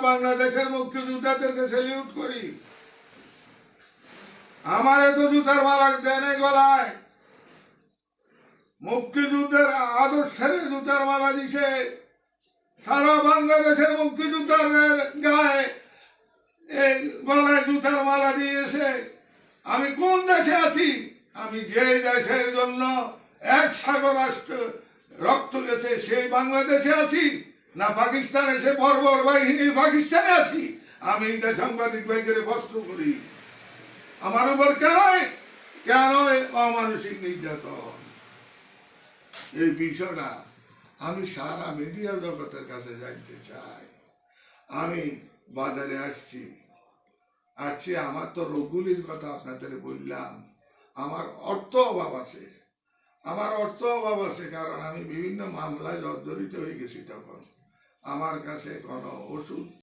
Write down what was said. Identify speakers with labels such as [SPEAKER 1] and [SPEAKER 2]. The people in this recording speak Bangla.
[SPEAKER 1] বাংলাদেশের মুক্তিযোদ্ধাদেরকে সেলিউট করি। আমারে তো জুতার মালা দেনে গলায়, মুক্তিযুদ্ধের আদর্শের জুতার মালা দিছে। সারা বাংলাদেশের মুক্তিযোদ্ধাদের গায়ে এই গলায় জুতার মালা দিয়েছে। আমি কোন দেশে আছি? আমি যে দেশের জন্য এক সাগর রাষ্ট্র রক্ত গেছে সেই বাংলাদেশে আছি, না পাকিস্তানে সে বর্বর বাহিনী পাকিস্তানে আছি? আমি সাংবাদিক ভাইদের প্রশ্ন করি, আমার উপর কেন অমানসিক নির্যাতন? এই বিষয়টা আমি সারা মিডিয়া জগতের কাছে জানতে চাই। আমি বাজারে আসছি, আমার তো রোগগুলির কথা আপনাদের বললাম। আমার অর্থ অভাব আছে, কারণ আমি বিভিন্ন মামলায় জর্জরিত হয়ে গেছি। তখন আমার কাছে কোনো ওষুধ